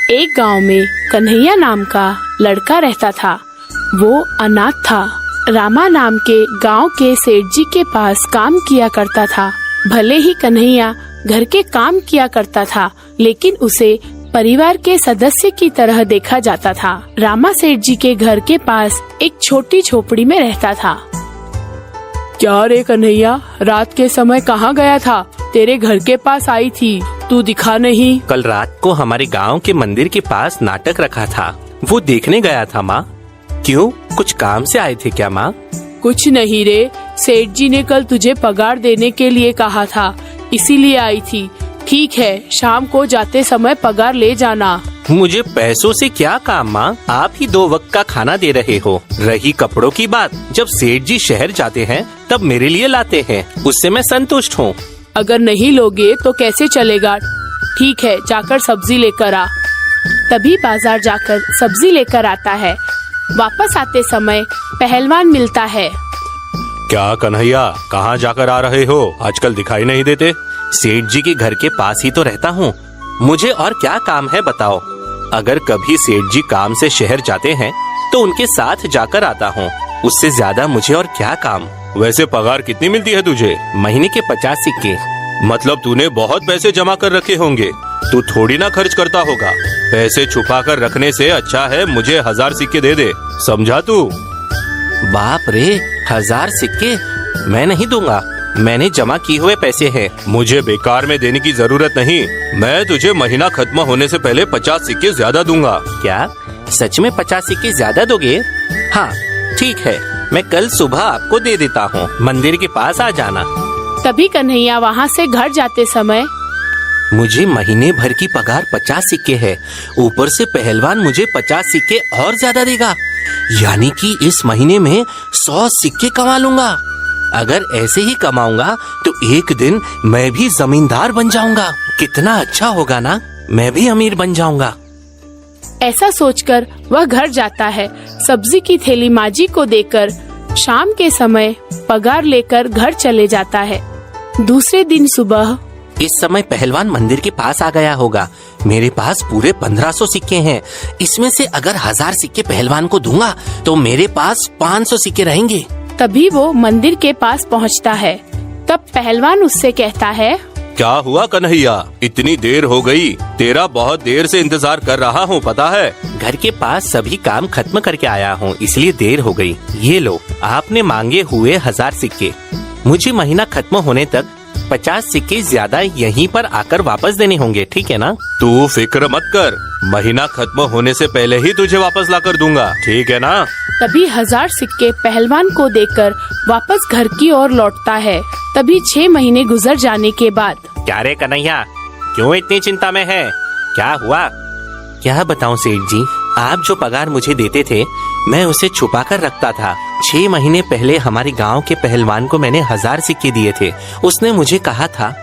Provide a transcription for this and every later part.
एक गांव में कन्हैया नाम का लड़का रहता था। वो अनाथ था। रामा नाम के गांव के सेठ जी के पास काम किया करता था। भले ही कन्हैया घर के काम किया करता था, लेकिन उसे परिवार के सदस्य की तरह देखा जाता था। रामा सेठ जी के घर के पास एक छोटी झोपड़ी में रहता था। क्या रे कन्हैया, रात के समय कहाँ गया था? तेरे घर के पास आई थी, तू दिखा नहीं। कल रात को हमारे गांव के मंदिर के पास नाटक रखा था, वो देखने गया था माँ। क्यों, कुछ काम से आए थे क्या माँ? कुछ नहीं रे, सेठ जी ने कल तुझे पगार देने के लिए कहा था, इसीलिए आई थी। ठीक है, शाम को जाते समय पगार ले जाना। मुझे पैसों से क्या काम माँ, आप ही 2 वक्त का खाना दे रहे हो। रही कपड़ों की बात, जब सेठ जी शहर जाते हैं तब मेरे लिए लाते हैं, उससे मैं संतुष्ट हूँ। अगर नहीं लोगे तो कैसे चलेगा? ठीक है, जाकर सब्जी लेकर आ। तभी बाजार जाकर सब्जी लेकर आता है। वापस आते समय पहलवान मिलता है। क्या कन्हैया, कहाँ जाकर आ रहे हो? आजकल दिखाई नहीं देते। सेठ जी के घर के पास ही तो रहता हूँ, मुझे और क्या काम है बताओ। अगर कभी सेठ जी काम से शहर जाते हैं तो उनके साथ जाकर आता हूँ, उससे ज्यादा मुझे और क्या काम। वैसे पगार कितनी मिलती है तुझे? महीने के 50 सिक्के। मतलब तूने बहुत पैसे जमा कर रखे होंगे, तू थोड़ी ना खर्च करता होगा। पैसे छुपा कर रखने से अच्छा है मुझे 1000 सिक्के दे दे, समझा तू? बाप रे, 1000 सिक्के मैं नहीं दूंगा, मैंने जमा किए हुए पैसे हैं। मुझे बेकार में देने की जरूरत नहीं, मैं तुझे महीना खत्म होने से पहले 50 सिक्के ज्यादा दूंगा। क्या सच में 50 सिक्के ज्यादा दोगे? हाँ ठीक है, मैं कल सुबह आपको दे देता हूँ, मंदिर के पास आ जाना। तभी कन्हैया वहाँ से घर जाते समय, मुझे महीने भर की पगार 50 सिक्के है, ऊपर से पहलवान मुझे 50 सिक्के और ज्यादा देगा, यानी कि इस महीने में 100 सिक्के कमा लूंगा। अगर ऐसे ही कमाऊंगा तो एक दिन मैं भी जमींदार बन जाऊंगा। कितना अच्छा होगा ना, मैं भी अमीर बन जाऊंगा। ऐसा सोचकर वह घर जाता है। सब्जी की थैली माजी को देकर शाम के समय पगार लेकर घर चले जाता है। दूसरे दिन सुबह, इस समय पहलवान मंदिर के पास आ गया होगा। मेरे पास पूरे 1500 सिक्के हैं, इसमें से अगर 1000 सिक्के पहलवान को दूंगा तो मेरे पास 500 सिक्के रहेंगे। तभी वो मंदिर के पास पहुंचता है। तब पहलवान उससे कहता है, क्या हुआ कन्हैया, इतनी देर हो गई? तेरा बहुत देर से इंतजार कर रहा हूँ, पता है। घर के पास सभी काम खत्म करके आया हूँ, इसलिए देर हो गई। ये लो, आपने मांगे हुए 1000 सिक्के। मुझे महीना खत्म होने तक 50 सिक्के ज्यादा यहीं पर आकर वापस देने होंगे, ठीक है ना? तू फिक्र मत कर, महीना खत्म होने से पहले ही तुझे वापस लाकर दूंगा, ठीक है ना? तभी 1000 सिक्के पहलवान को देकर वापस घर की ओर लौटता है। तभी 6 महीने गुजर जाने के बाद, क्या रे कन्हैया, क्यों इतनी चिंता में है? क्या हुआ? क्या बताऊं सेठ जी, आप जो पगार मुझे देते थे मैं उसे छुपा कर रखता था। 6 महीने पहले हमारे गांव के पहलवान को मैंने 1000 सिक्के दिए थे। उसने मुझे कहा था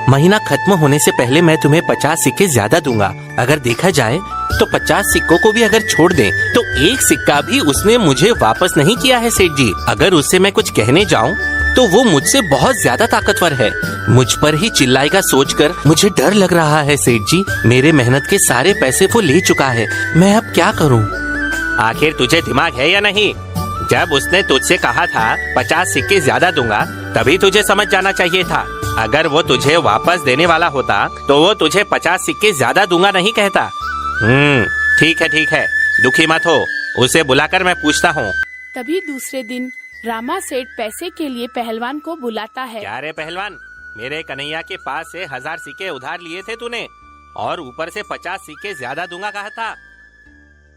महीना खत्म होने से पहले मैं तुम्हें 50 सिक्के ज्यादा दूंगा। अगर देखा जाए तो 50 सिक्कों को भी अगर छोड़ दें तो 1 सिक्का भी उसने मुझे वापस नहीं किया है सेठ जी। अगर उससे मैं कुछ कहने जाऊं तो वो मुझसे बहुत ज्यादा ताकतवर है, मुझ पर ही चिल्लाएगा सोचकर मुझे डर लग रहा है सेठ जी। मेरे मेहनत के सारे पैसे वो ले चुका है, मैं अब क्या करूं? आखिर तुझे दिमाग है या नहीं? जब उसने तुझसे कहा था 50 सिक्के ज्यादा दूंगा, तभी तुझे समझ जाना चाहिए था। अगर वो तुझे वापस देने वाला होता तो वो तुझे 50 सिक्के ज्यादा दूंगा नहीं कहता। ठीक है, दुखी मत हो, उसे बुलाकर मैं पूछता हूँ। तभी दूसरे दिन रामा सेठ पैसे के लिए पहलवान को बुलाता है। क्या रे पहलवान, मेरे कन्हैया के पास से 1000 सिक्के उधार लिए थे तूने, और ऊपर से 50 सिक्के ज्यादा दूंगा कहा था।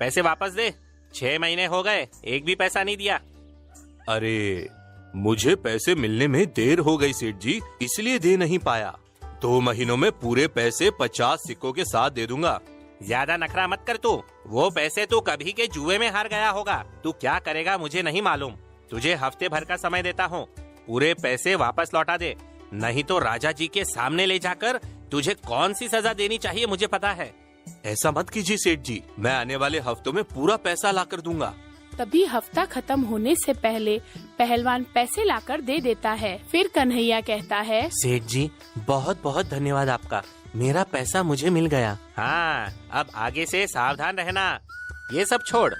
पैसे वापस दे, 6 महीने हो गए, एक भी पैसा नहीं दिया। अरे मुझे पैसे मिलने में देर हो गई सेठ जी, इसलिए दे नहीं पाया। 2 महीनों में पूरे पैसे 50 सिक्कों के साथ दे दूंगा। ज्यादा नखरा मत कर तू, वो पैसे तो कभी के जुए में हार गया होगा। तू क्या करेगा मुझे नहीं मालूम, तुझे हफ्ते भर का समय देता हूँ, पूरे पैसे वापस लौटा दे, नहीं तो राजा जी के सामने ले जाकर तुझे कौन सी सजा देनी चाहिए मुझे पता है। ऐसा मत कीजिए सेठ जी, मैं आने वाले हफ्तों में पूरा पैसा लाकर दूंगा। तभी हफ्ता खत्म होने से पहले पहलवान पैसे लाकर दे देता है। फिर कन्हैया कहता है, सेठ जी बहुत बहुत धन्यवाद आपका, मेरा पैसा मुझे मिल गया। हाँ, अब आगे से सावधान रहना। ये सब छोड़,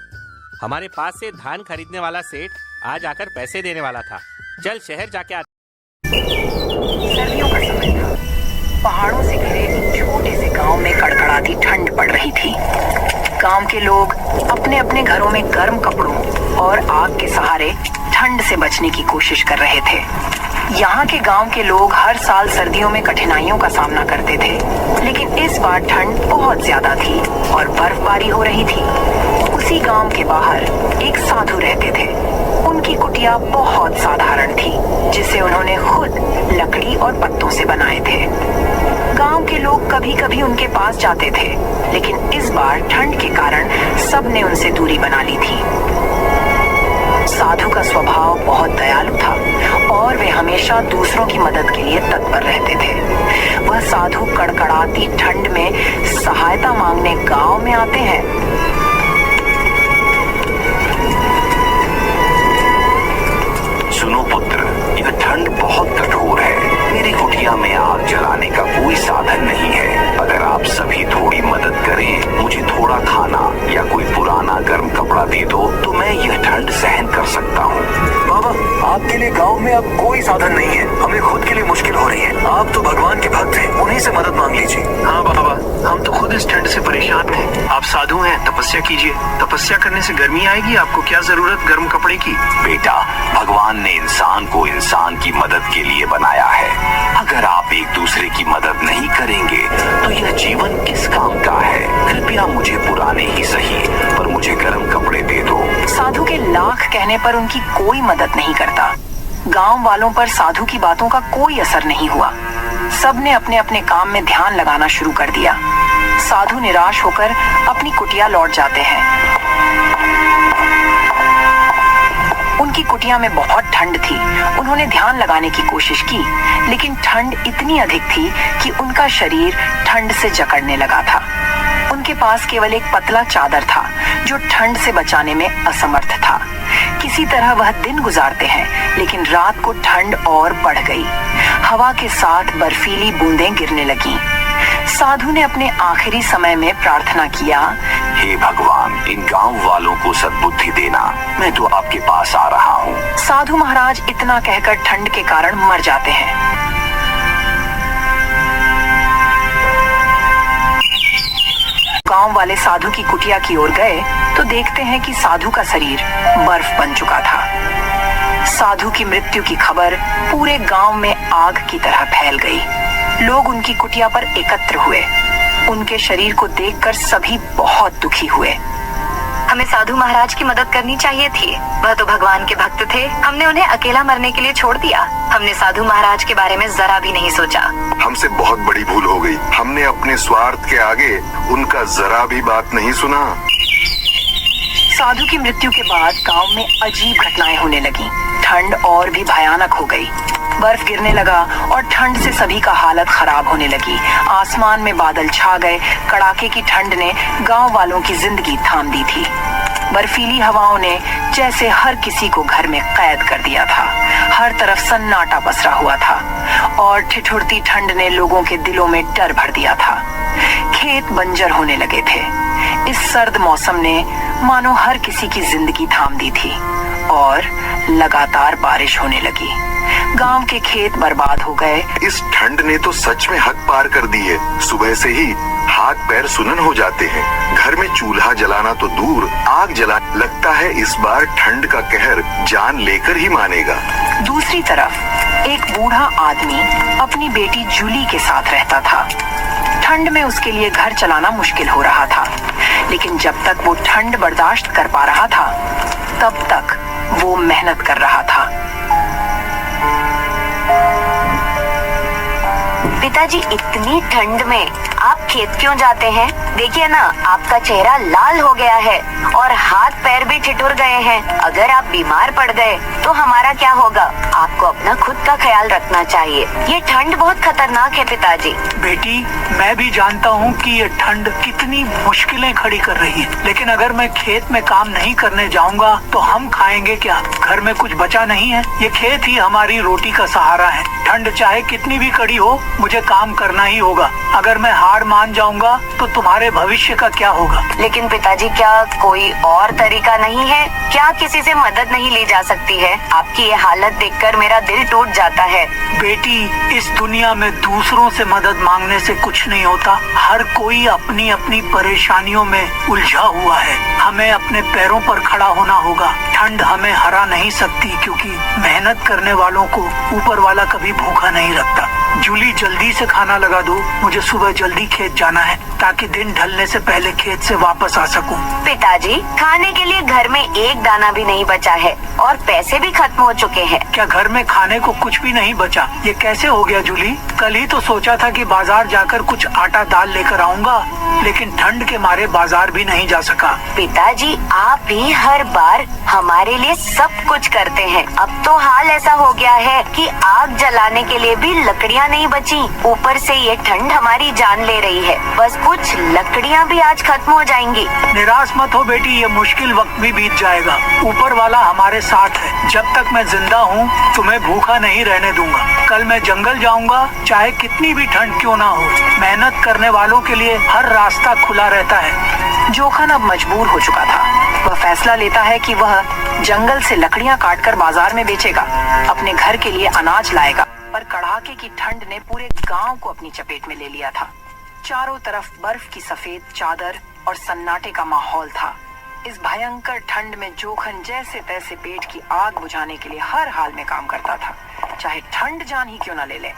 हमारे पास से धान खरीदने वाला सेठ आज आकर पैसे देने वाला था। चल शहर जाके आ। सर्दियों का समय था। पहाड़ों से घिरे एक छोटे से गांव में कड़कड़ाती ठंड पड़ रही थी। गांव के लोग अपने अपने घरों में गर्म कपड़ों और आग के सहारे ठंड से बचने की कोशिश कर रहे थे। यहाँ के गांव के लोग हर साल सर्दियों में कठिनाइयों का सामना करते थे, लेकिन इस बार ठंड बहुत ज्यादा थी और बर्फबारी हो रही थी। उसी गांव के बाहर एक साधु रहते थे। उनकी कुटिया बहुत साधारण थी, जिसे उन्होंने खुद लकड़ी और पत्तों से बनाए थे। गांव के लोग कभी कभी उनके पास जाते थे, लेकिन इस बार ठंड के कारण सबने उनसे दूरी बना ली थी। साधु का स्वभाव बहुत दयालु था और वे हमेशा दूसरों की मदद के लिए तत्पर रहते थे। वह साधु कड़कड़ाती ठंड में सहायता मांगने गांव में आते हैं। सुनो पुत्र, यह ठंड बहुत कठोर है। मेरी कुटिया में आग जलाने का कोई साधन नहीं है। अगर आप सभी थोड़ी मदद करें, मुझे थोड़ा खाना या कोई पुराना गर्म कपड़ा दे दो, तो मैं यह ठंड सहन कर सकता हूँ। बाबा, आपके लिए गांव में अब कोई साधन नहीं है। हमें खुद के लिए मुश्किल हो रही है। आप तो भगवान के भक्त हैं, उन्हीं से मदद मांग लीजिए। हाँ बाबा, हम तो खुद इस ठंड से परेशान थे। आप साधु हैं, तपस्या कीजिए। तपस्या करने से गर्मी आएगी। आपको क्या जरूरत गर्म कपड़े की? बेटा, भगवान ने इंसान को इंसान की मदद के लिए बनाया है। अगर आप एक दूसरे की मदद नहीं करेंगे तो यह जीवन किस काम का है? कृपया मुझे पुराने ही सही, पर मुझे गर्म कपड़े दे दो। साधु के लाख कहने पर उनकी कोई मदद नहीं करता। गांव वालों पर साधु की बातों का कोई असर नहीं हुआ। सबने अपने अपने काम में ध्यान लगाना शुरू कर दिया। साधु निराश होकर अपनी कुटिया लौट जाते हैं। उनकी कुटिया में बहुत ठंड थी। उन्होंने ध्यान लगाने की कोशिश की, लेकिन ठंड इतनी अधिक थी कि उनका शरीर ठंड से जकड़ने लगा था। उनके पास केवल एक पतला चादर था, जो ठंड से बचाने में असमर्थ था। किसी तरह वह दिन गुजारते हैं, लेकिन रात को ठंड और बढ़ गई। हवा के साथ बर्फीली बूंदें गिरने लगीं। साधु ने अपने आखिरी समय में प्रार्थना किया, हे भगवान, इन गांव वालों को सद्बुद्धि देना। मैं तो आपके पास आ रहा हूँ। साधु महाराज इतना कहकर ठंड के कारण मर जाते हैं। गांव वाले साधु की कुटिया की ओर गए तो देखते हैं कि साधु का शरीर बर्फ बन चुका था। साधु की मृत्यु की खबर पूरे गांव में आग की तरह फैल गई। लोग उनकी कुटिया पर एकत्र हुए। उनके शरीर को देखकर सभी बहुत दुखी हुए। हमें साधु महाराज की मदद करनी चाहिए थी। वह तो भगवान के भक्त थे। हमने उन्हें अकेला मरने के लिए छोड़ दिया। हमने साधु महाराज के बारे में जरा भी नहीं सोचा। हमसे बहुत बड़ी भूल हो गई। हमने अपने स्वार्थ के आगे उनका जरा भी बात नहीं सुना। साधु की मृत्यु के बाद गांव में अजीब घटनाएं होने लगी। ठंड और भी भयानक हो गई। बर्फ गिरने लगा और ठंड से सभी का हालत खराब होने लगी। आसमान में बादल छा गए। कड़ाके की ठंड ने गांव वालों की जिंदगी थाम दी थी। बर्फीली हवाओं ने जैसे हर किसी को घर में कैद कर दिया था। हर तरफ सन्नाटा पसरा हुआ था और ठिठुरती ठंड ने लोगों के दिलों में डर भर दिया था। खेत बंजर होने लगे थे। इस सर्द मौसम ने मानो हर किसी की जिंदगी थाम दी थी और लगातार बारिश होने लगी। गांव के खेत बर्बाद हो गए। इस ठंड ने तो सच में हद पार कर दी है। सुबह से ही हाथ पैर सुनन हो जाते हैं। घर में चूल्हा जलाना तो दूर, आग जला लगता है इस बार ठंड का कहर जान लेकर ही मानेगा। दूसरी तरफ एक बूढ़ा आदमी अपनी बेटी जूली के साथ रहता था। ठंड में उसके लिए घर चलाना मुश्किल हो रहा था, लेकिन जब तक वो ठंड बर्दाश्त कर पा रहा था, तब तक वो मेहनत कर रहा था। पिताजी, इतनी ठंड में आप खेत क्यों जाते हैं? देखिए ना, आपका चेहरा लाल हो गया है और हाथ पैर भी ठिठुर गए हैं। अगर आप बीमार पड़ गए तो हमारा क्या होगा? आपको अपना खुद का ख्याल रखना चाहिए। ये ठंड बहुत खतरनाक है पिताजी। बेटी, मैं भी जानता हूँ कि ये ठंड कितनी मुश्किलें खड़ी कर रही है, लेकिन अगर मैं खेत में काम नहीं करने जाऊँगा तो हम खाएंगे क्या? घर में कुछ बचा नहीं है। ये खेत ही हमारी रोटी का सहारा है। ठंड चाहे कितनी भी कड़ी हो, मुझे काम करना ही होगा। अगर मैं हार मान जाऊंगा तो तुम्हारे भविष्य का क्या होगा? लेकिन पिताजी, क्या कोई और तरीका नहीं है? क्या किसी से मदद नहीं ली जा सकती है? आपकी ये हालत देखकर मेरा दिल टूट जाता है। बेटी, इस दुनिया में दूसरों से मदद मांगने से कुछ नहीं होता। हर कोई अपनी अपनी परेशानियों में उलझा हुआ है। हमें अपने पैरों पर खड़ा होना होगा। ठंड हमें हरा नहीं सकती, क्योंकि मेहनत करने वालों को ऊपर वाला कभी भूखा नहीं रखता। जूली, जल्दी से खाना लगा दो। मुझे सुबह जल्दी खेत जाना है, ताकि दिन ढलने से पहले खेत से वापस आ सकूं। पिताजी, खाने के लिए घर में एक दाना भी नहीं बचा है और पैसे भी खत्म हो चुके हैं। क्या घर में खाने को कुछ भी नहीं बचा? ये कैसे हो गया जूली? कल ही तो सोचा था कि बाजार जाकर कुछ आटा दाल लेकर आऊंगा, लेकिन ठंड के मारे बाजार भी नहीं जा सका। पिताजी, आप भी हर बार हमारे लिए सब कुछ करते हैं। अब तो हाल ऐसा हो गया है कि आग जलाने के लिए भी लकड़ियाँ नहीं बची। ऊपर से ये ठंड हमारी जान ले रही है। बस कुछ लकड़ियाँ भी आज खत्म हो जाएंगी। निराश मत हो बेटी, ये मुश्किल वक्त भी बीत जाएगा। ऊपर वाला हमारे साथ है। जब तक मैं जिंदा हूँ तुम्हें भूखा नहीं रहने दूंगा। कल मैं जंगल जाऊंगा, चाहे कितनी भी ठंड क्यों ना हो। मेहनत करने वालों के लिए हर रास्ता खुला रहता है। जोखन अब मजबूर हो चुका था। वह फैसला लेता है कि वह जंगल से लकड़ियां काटकर बाजार में बेचेगा, अपने घर के लिए अनाज लाएगा। पर कड़ाके की ठंड ने पूरे गांव को अपनी चपेट में ले लिया था। चारों तरफ बर्फ की सफेद चादर और सन्नाटे का माहौल था। इस भयंकर ठंड में जोखन जैसे तैसे पेट की आग बुझाने के लिए हर हाल में काम करता था, चाहे ठंड जान ही क्यों न ले ले।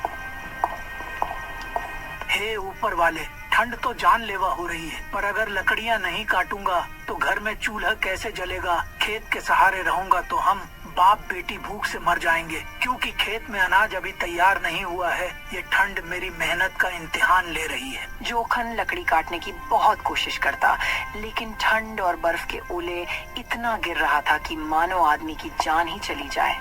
हे ऊपर वाले, ठंड तो जानलेवा हो रही है, पर अगर लकड़ियां नहीं काटूंगा तो घर में चूल्हा कैसे जलेगा? खेत के सहारे रहूंगा तो हम बाप बेटी भूख से मर जाएंगे, क्योंकि खेत में अनाज अभी तैयार नहीं हुआ है। ये ठंड मेरी मेहनत का इम्तिहान ले रही है। जोखन लकड़ी काटने की बहुत कोशिश करता, लेकिन ठंड और बर्फ के ओले इतना गिर रहा था कि मानो आदमी की जान ही चली जाए।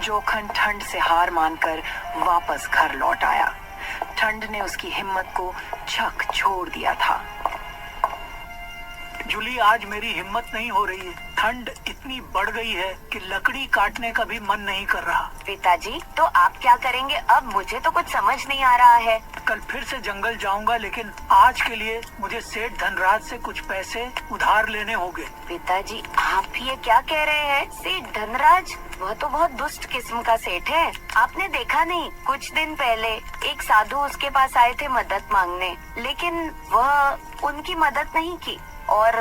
जोखन ठंड से हार मानकर वापस घर लौट आया। ठंड ने उसकी हिम्मत को झकझोर दिया था। जूली, आज मेरी हिम्मत नहीं हो रही है। ठंड इतनी बढ़ गई है कि लकड़ी काटने का भी मन नहीं कर रहा। पिताजी, तो आप क्या करेंगे अब? मुझे तो कुछ समझ नहीं आ रहा है। कल फिर से जंगल जाऊंगा, लेकिन आज के लिए मुझे सेठ धनराज से कुछ पैसे उधार लेने होंगे। पिताजी, आप ये क्या कह रहे हैं? सेठ धनराज? वह तो बहुत दुष्ट किस्म का सेठ है। आपने देखा नहीं, कुछ दिन पहले एक साधु उसके पास आए थे मदद मांगने, लेकिन वह उनकी मदद नहीं की और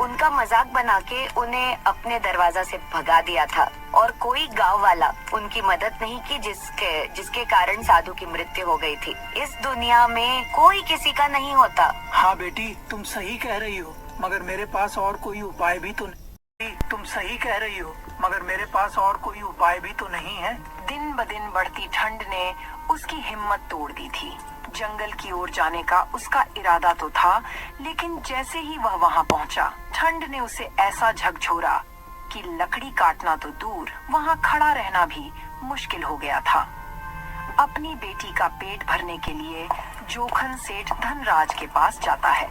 उनका मजाक बना के उन्हें अपने दरवाजा से भगा दिया था। और कोई गांव वाला उनकी मदद नहीं की, जिसके कारण साधु की मृत्यु हो गई थी। इस दुनिया में कोई किसी का नहीं होता। हाँ बेटी, तुम सही कह रही हो, मगर मेरे पास और कोई उपाय भी तो नहीं। तुम सही कह रही हो, मगर मेरे पास और कोई उपाय भी तो नहीं है। दिन ब दिन बढ़ती ठंड ने उसकी हिम्मत तोड़ दी थी। जंगल की ओर जाने का उसका इरादा तो था, लेकिन जैसे ही वह वहां पहुंचा, ठंड ने उसे ऐसा झकझोरा कि लकड़ी काटना तो दूर, वहां खड़ा रहना भी मुश्किल हो गया था। अपनी बेटी का पेट भरने के लिए जोखन सेठ धनराज के पास जाता है।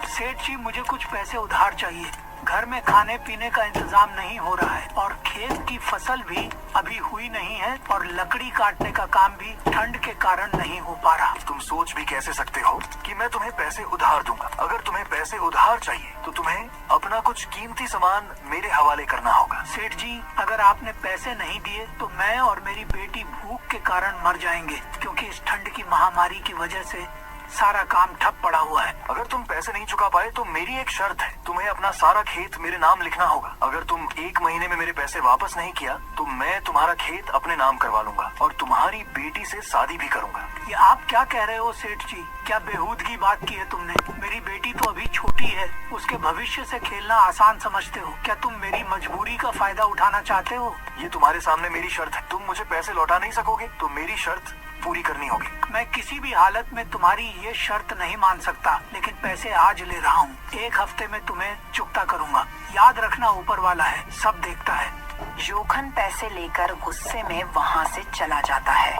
सेठ जी, मुझे कुछ पैसे उधार चाहिए। घर में खाने पीने का इंतजाम नहीं हो रहा है और खेत की फसल भी अभी हुई नहीं है और लकड़ी काटने का काम भी ठंड के कारण नहीं हो पा रहा। तुम सोच भी कैसे सकते हो कि मैं तुम्हें पैसे उधार दूंगा? अगर तुम्हें पैसे उधार चाहिए तो तुम्हें अपना कुछ कीमती सामान मेरे हवाले करना होगा। सेठ जी, अगर आपने पैसे नहीं दिए तो मैं और मेरी बेटी भूख के कारण मर जाएंगे, क्योंकि इस ठंड की महामारी की वजह से सारा काम ठप पड़ा हुआ है। अगर तुम पैसे नहीं चुका पाए तो मेरी एक शर्त है, तुम्हें अपना सारा खेत मेरे नाम लिखना होगा। अगर तुम 1 महीने में मेरे पैसे वापस नहीं किया तो मैं तुम्हारा खेत अपने नाम करवा लूंगा और तुम्हारी बेटी से शादी भी करूंगा। ये आप क्या कह रहे हो सेठ जी? क्या बेहूदगी बात की है तुमने? मेरी बेटी तो अभी छोटी है, उसके भविष्य से खेलना आसान समझते हो? क्या तुम मेरी मजबूरी का फायदा उठाना चाहते हो? ये तुम्हारे सामने मेरी शर्त है। तुम मुझे पैसे लौटा नहीं सकोगे तो मेरी शर्त पूरी करनी होगी। मैं किसी भी हालत में तुम्हारी ये शर्त नहीं मान सकता, लेकिन पैसे आज ले रहा हूँ। 1 हफ्ते में तुम्हें चुकता करूँगा। याद रखना, ऊपर वाला है, सब देखता है। जोखन पैसे लेकर गुस्से में वहां से चला जाता है।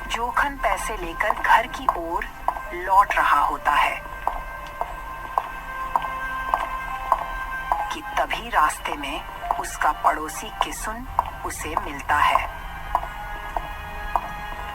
जोखन पैसे लेकर घर की ओर लौट रहा होता है कि तभी रास्ते में उसका पड़ोसी किसुन उसे मिलता है।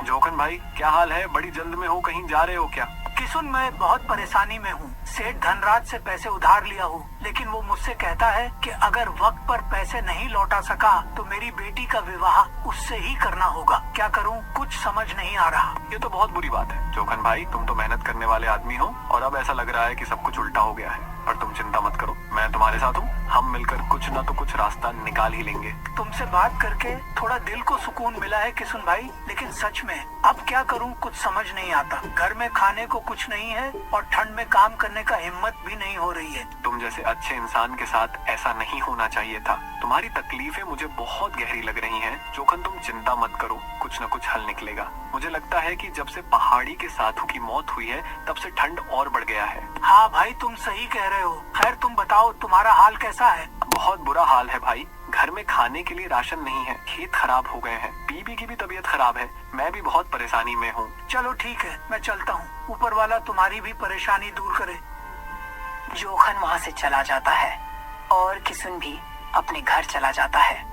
जोखन भाई, क्या हाल है? बड़ी जल्द में हो, कहीं जा रहे हो क्या? किसुन, मैं बहुत परेशानी में हूँ। सेठ धनराज से पैसे उधार लिया हूँ, लेकिन वो मुझसे कहता है कि अगर वक्त पर पैसे नहीं लौटा सका तो मेरी बेटी का विवाह उससे ही करना होगा। क्या करूँ, कुछ समझ नहीं आ रहा। ये तो बहुत बुरी बात है जोखन भाई, तुम तो मेहनत करने वाले आदमी हो और अब ऐसा लग रहा है कि सब कुछ उल्टा हो गया है। पर तुम चिंता मत करो, मैं तुम्हारे साथ हूँ। हम मिलकर कुछ न तो कुछ रास्ता निकाल ही लेंगे। तुमसे बात करके थोड़ा दिल को सुकून मिला है किसुन भाई, लेकिन सच में अब क्या करूं कुछ समझ नहीं आता। घर में खाने को कुछ नहीं है और ठंड में काम करने का हिम्मत भी नहीं हो रही है। तुम जैसे अच्छे इंसान के साथ ऐसा नहीं होना चाहिए था। तुम्हारी तकलीफें मुझे बहुत गहरी लग रही हैं। जोखन, तुम चिंता मत करो, कुछ न कुछ हल निकलेगा। मुझे लगता है कि जब से पहाड़ी के साधु की मौत हुई है तब से ठंड और बढ़ गया है। हाँ भाई, तुम सही कह रहे हो। खैर तुम बताओ, तुम्हारा हाल कैसा है? बहुत बुरा हाल है भाई। घर में खाने के लिए राशन नहीं है, खेत खराब हो गए हैं, बीबी की भी तबीयत खराब है, मैं भी बहुत परेशानी में हूँ। चलो ठीक है, मैं चलता हूँ। ऊपर वाला तुम्हारी भी परेशानी दूर करे। जोखन वहाँ से चला जाता है और किसुन भी अपने घर चला जाता है।